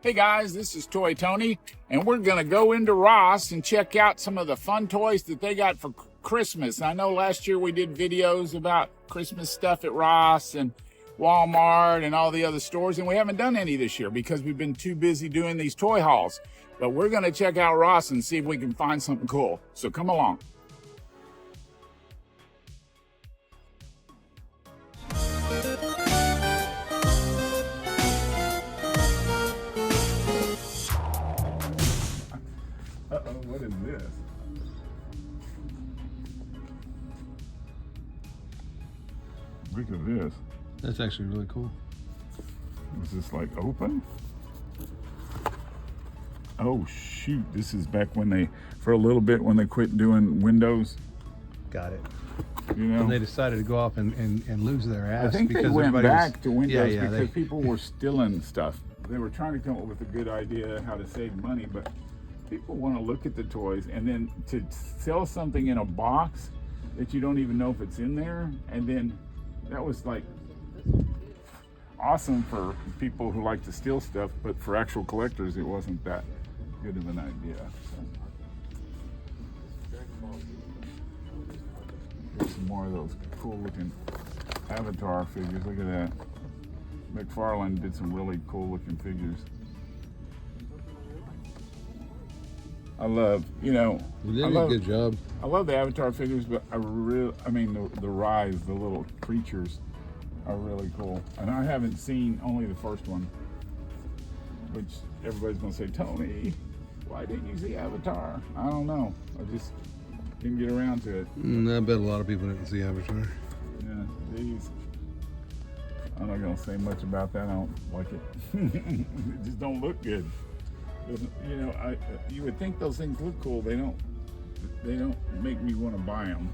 Hey guys, this is Toy Tony, and we're gonna go into Ross and check out some of the fun toys that they got for Christmas. I know last year we did videos about Christmas stuff at Ross and Walmart and all the other stores, and we haven't done any this year because we've been too busy doing these toy hauls. But we're gonna check out Ross and see if we can find something cool. So come along. What is this? Look at this. That's actually really cool. Is this like open? Oh shoot, this is back when they, for a little bit when they quit doing windows. Got it. You know? And they decided to go off and lose their ass. I think because they went back to windows yeah, because people were stealing stuff. They were trying to come up with a good idea how to save money, but people want to look at the toys and then to sell something in a box that you don't even know if it's in there, and then that was like awesome for people who like to steal stuff, but for actual collectors it wasn't that good of an idea. Here's some more of those cool looking Avatar figures. Look at that. McFarlane did some really cool looking figures. I love, you know, you did a good job. I love the Avatar figures, but I mean the Rise, the little creatures are really cool. And I haven't seen only the first one, which everybody's gonna say, Tony, why didn't you see Avatar? I don't know. I just didn't get around to it. I bet a lot of people didn't see Avatar. Yeah, these. I'm not gonna say much about that. I don't like it. It just don't look good. You know, you would think those things look cool. They don't make me want to buy them.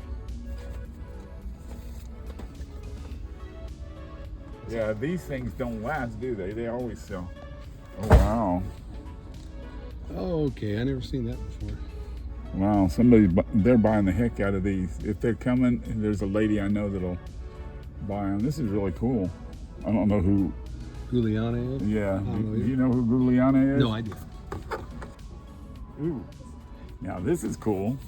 Yeah, these things don't last, do they? They always sell. Oh wow. Oh, okay. I never seen that before. Wow, they're buying the heck out of these. If they're coming, there's a lady I know that'll buy them. This is really cool. I don't know who Guliana is? Yeah. Do you know who Guliana is? No idea. Ooh. Now this is cool.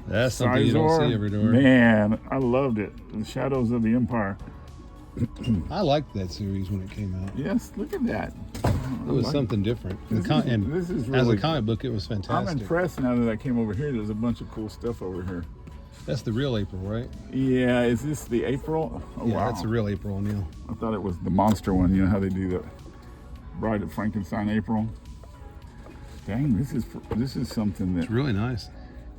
That's something you don't see every door. Man, I loved it. The Shadows of the Empire. I liked that series when it came out. Yes, look at that. It was something different. This is really, as a comic book, it was fantastic. I'm impressed now that I came over here. There's a bunch of cool stuff over here. That's the real April, right? Yeah, is this the April? Oh, yeah, wow. That's the real April O'Neil. I thought it was the monster one. You know how they do the Bride of Frankenstein April? Dang, this is something that... It's really nice.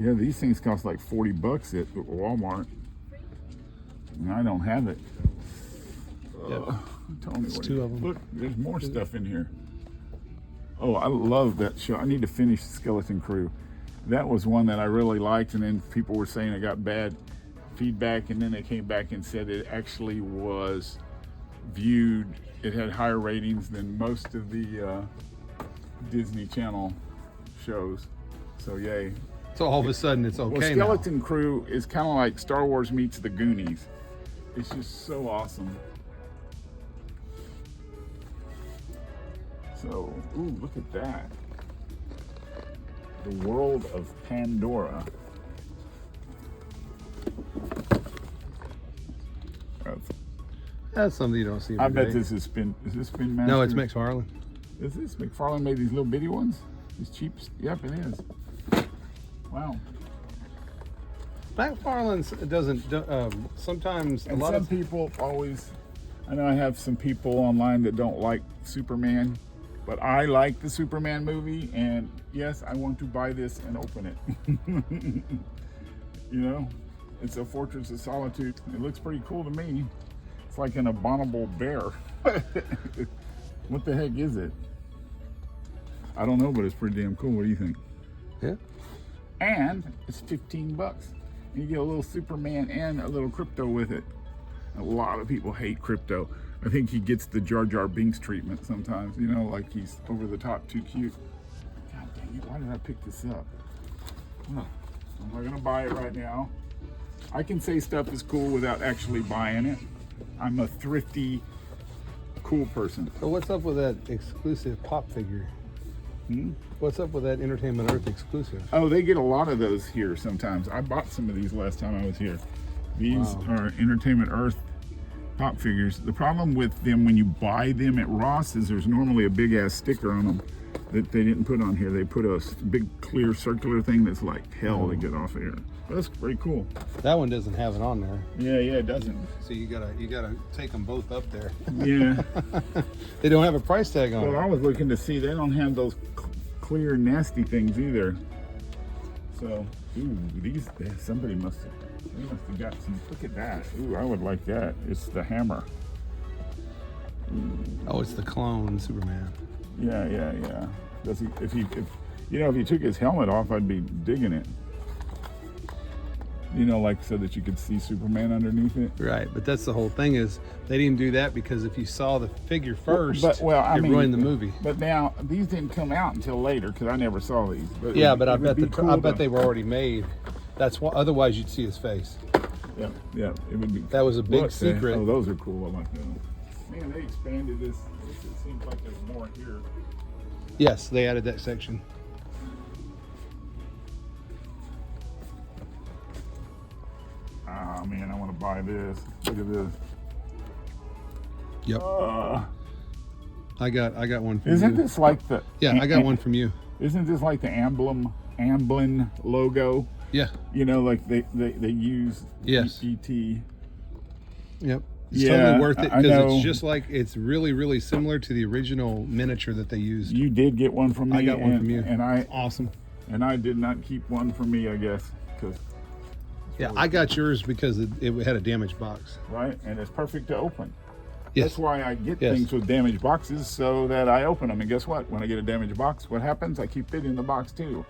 Yeah, these things cost like $40 at Walmart. And I don't have it. Yep. Tony, It's two of them. Look, there's more stuff in here. Oh, I love that show. I need to finish Skeleton Crew. That was one that I really liked, and then people were saying it got bad feedback, and then they came back and said it actually was viewed, it had higher ratings than most of the Disney Channel shows. So yay. So all of a sudden it's okay. Well, Skeleton Crew is kind of like Star Wars meets the Goonies. It's just so awesome. So, ooh, look at that. The World of Pandora. That's something you don't see every I bet day. this is Spin Master? No, it's McFarlane. Is this McFarlane made these little bitty ones? These cheap, yep, it is. Wow. McFarlane doesn't, sometimes And a lot some of people always, I know I have some people online that don't like Superman, but I like the Superman movie, and yes, I want to buy this and open it. You know, it's a Fortress of Solitude. It looks pretty cool to me. It's like an abominable bear. What the heck is it? I don't know, but it's pretty damn cool. What do you think? Yeah. And it's $15. And you get a little Superman and a little Crypto with it. A lot of people hate Crypto. I think he gets the Jar Jar Binks treatment sometimes, you know, like he's over the top, too cute. God dang it, why did I pick this up? Huh. I'm not gonna buy it right now. I can say stuff is cool without actually buying it. I'm a thrifty cool person. So what's up with that exclusive pop figure? Hmm? What's up with that Entertainment Earth exclusive? Oh, they get a lot of those here sometimes. I bought some of these last time I was here. These are Entertainment Earth pop figures. The problem with them when you buy them at Ross is there's normally a big ass sticker on them that they didn't put on here. They put a big clear circular thing that's like hell to get off of here. But that's pretty cool. That one doesn't have it on there. Yeah, it doesn't. So you gotta take them both up there. Yeah. They don't have a price tag on Well, it. I was looking to see, they don't have those clear nasty things either. So, ooh, these, somebody must have got some, look at that. Ooh, I would like that. It's the hammer. Oh, it's the clone Superman. Yeah. Does he, if he took his helmet off, I'd be digging it. You know, like so that you could see Superman underneath it. Right, but that's the whole thing is they didn't do that because if you saw the figure first, it ruined the movie. But now these didn't come out until later because I never saw these. But yeah, but I bet they were already made. That's why. Otherwise, you'd see his face. Yeah, it would be. That was a big secret. Oh, those are cool. I like those. Man, they expanded this. It seems like there's more here. Yes, they added that section. Oh man, I want to buy this. Look at this. Yep. I got one from Isn't you. this like the? Yeah, I got one from you. Isn't this like the Amblin logo? Yeah. You know, like they use Yes. ET. Yep. It's Yeah, totally worth it I because know. it's just like it's really similar to the original miniature that they used. You did get one from me. I got one from you. And I Awesome. and I did not keep one for me, I guess, because Yeah, I got yours because it had a damaged box. right, and it's perfect to open. Yes. That's why I get Yes. things with damaged boxes so that I open them. And guess what? When I get a damaged box, what happens? I keep it in the box too.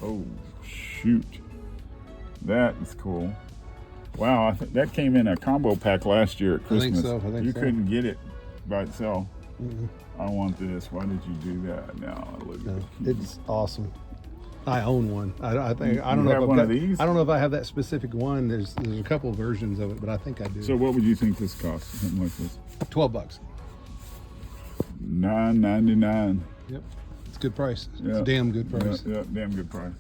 Oh, shoot. That is cool. Wow, I think that came in a combo pack last year at Christmas. I think you so. couldn't get it by itself. I want this. Why did you do that? Now look at No, it. it's awesome. I own one. I think I You don't know have if one I've of got, these? I don't know if I have that specific one. There's a couple of versions of it, but I think I do. So what would you think this costs? Something like this? $12. $9.99. Yep, it's a good price. It's Yeah. a damn good price. Yeah, damn good price.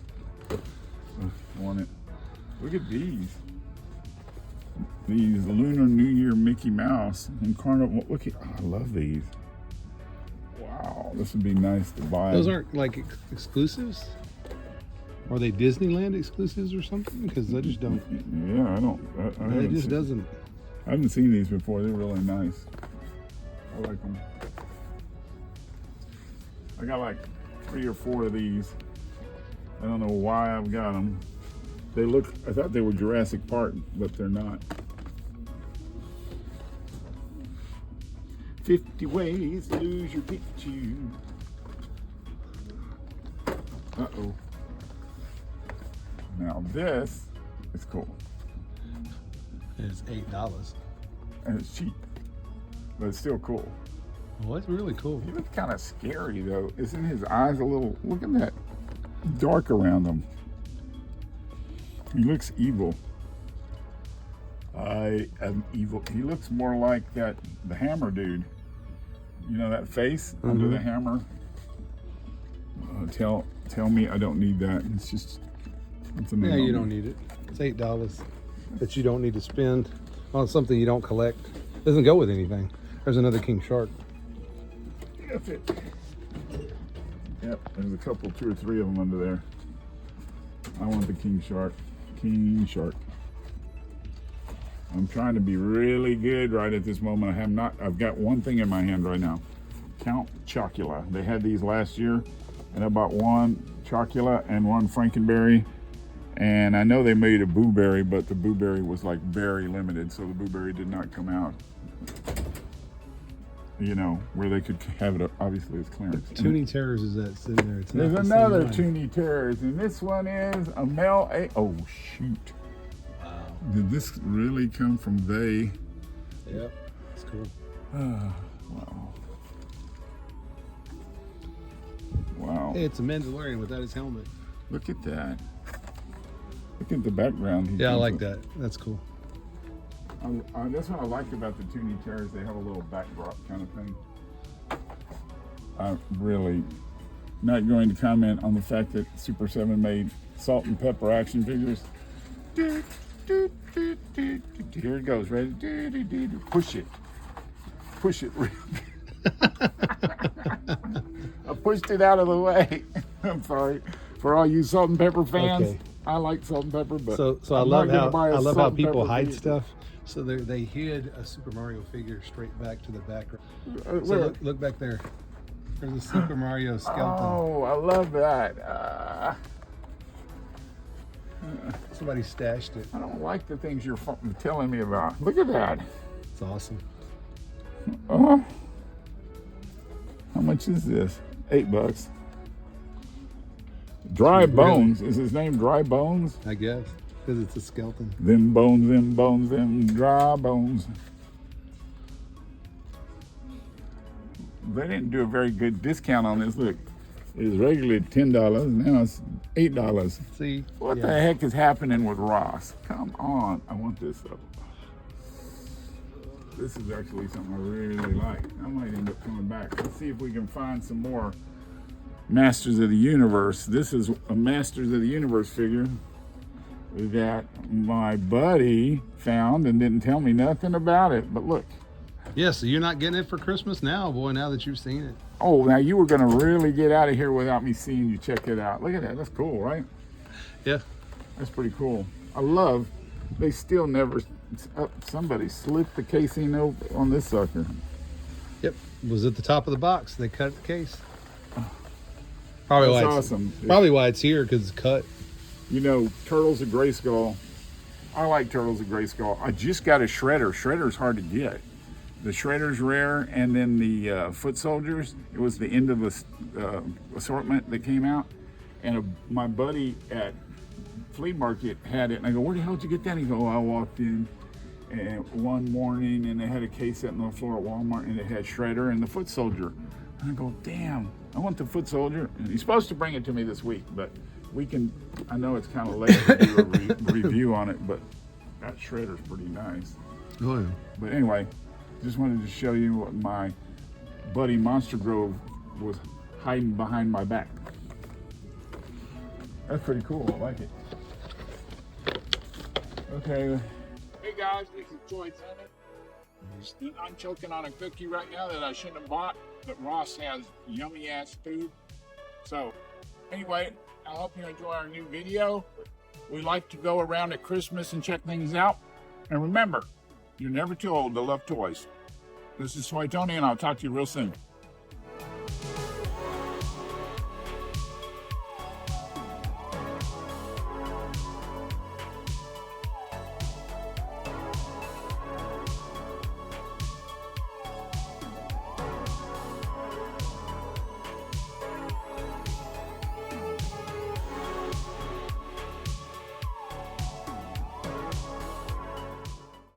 Want it? Look at these. These Lunar New Year Mickey Mouse and Carnival. Look at, I love these. Wow, this would be nice to buy. Those aren't like exclusives. Are they Disneyland exclusives or something? Because I just don't. Yeah, I don't. I It haven't just seen, doesn't. I haven't seen these before. They're really nice. I like them. I got like 3 or 4 of these. I don't know why I've got them. They look, I thought they were Jurassic Park, but they're not. 50 ways to lose your Pikachu. Uh-oh. Now this is cool. It's $8. And it's cheap, but it's still cool. Well, it's really cool. He looks kind of scary though. Isn't his eyes a little, look at that dark around him. He looks evil. I am evil. He looks more like the hammer dude. You know that face under the hammer? Tell me I don't need that. It's just, it's a Yeah, you don't need it. It's $8 that you don't need to spend on something you don't collect. Doesn't go with anything. There's another king shark. That's it. Yep, there's a couple, 2 or 3 of them under there. I want the king shark. King shark. I'm trying to be really good right at this moment. I've got one thing in my hand right now. Count Chocula. They had these last year, and I bought 1 Chocula and 1 Frankenberry. And I know they made a Boo Berry, but the Boo Berry was like very limited, so the Boo Berry did not come out. You know, where they could have it, obviously it's clearance. Toonie Terrors is that sitting there. It's There's not the another same one. Toonie Terrors, and this one is a Mel A. Oh, shoot. Wow. Did this really come from they? Yep. It's cool. Wow. Wow. Hey, it's a Mandalorian without his helmet. Look at that. Look at the background. Yeah, I like that. That's cool. That's what I like about the Toytonytx. They have a little backdrop kind of thing. I'm really not going to comment on the fact that Super 7 made salt and pepper action figures. Here it goes, ready? Push it. Push it. I pushed it out of the way. I'm sorry. For all you salt and pepper fans, okay. I like salt and pepper, but so I love how people hide stuff. So they hid a Super Mario figure straight back to the background. So look back there. There's a Super Mario skeleton. Oh, I love that. Somebody stashed it. I don't like the things you're telling me about. Look at that. It's awesome. How much is this? $8. Dry Bones. Is his name Dry Bones? I guess, because it's a skeleton. Them dry bones. They didn't do a very good discount on this. Look, it was regularly $10. Now it's $8. See? What the heck is happening with Ross? Come on. I want this stuff. This is actually something I really like. I might end up coming back. Let's see if we can find some more Masters of the Universe. This is a Masters of the Universe figure that my buddy found and didn't tell me nothing about it. But look. Yeah, so you're not getting it for Christmas now, boy, now that you've seen it. Oh, now you were going to really get out of here without me seeing you check it out. Look at that. That's cool, right? Yeah. That's pretty cool. I love, they still never, somebody slipped the casing on this sucker. Yep. It was at the top of the box. They cut the case. Probably That's why awesome. Probably why it's here, because it's cut. You know, Turtles of Grayskull. I like Turtles of Grayskull. I just got a Shredder. Shredder's hard to get. The Shredder's rare, and then the Foot Soldiers. It was the end of the assortment that came out. And my buddy at Flea Market had it. And I go, where the hell did you get that? He goes, I walked in and one morning and they had a case sitting on the floor at Walmart and it had Shredder and the Foot Soldier. And I go, damn, I want the Foot Soldier. And he's supposed to bring it to me this week, but we can, I know it's kind of late to do a review on it, but that Shredder's pretty nice. Oh, yeah. But anyway, just wanted to show you what my buddy Monster Grove was hiding behind my back. That's pretty cool. I like it. Okay. Hey guys, this is ToyTony. I'm choking on a cookie right now that I shouldn't have bought, but Ross has yummy ass food. So anyway, I hope you enjoy our new video. We like to go around at Christmas and check things out. And remember, you're never too old to love toys. This is ToyTony, and I'll talk to you real soon.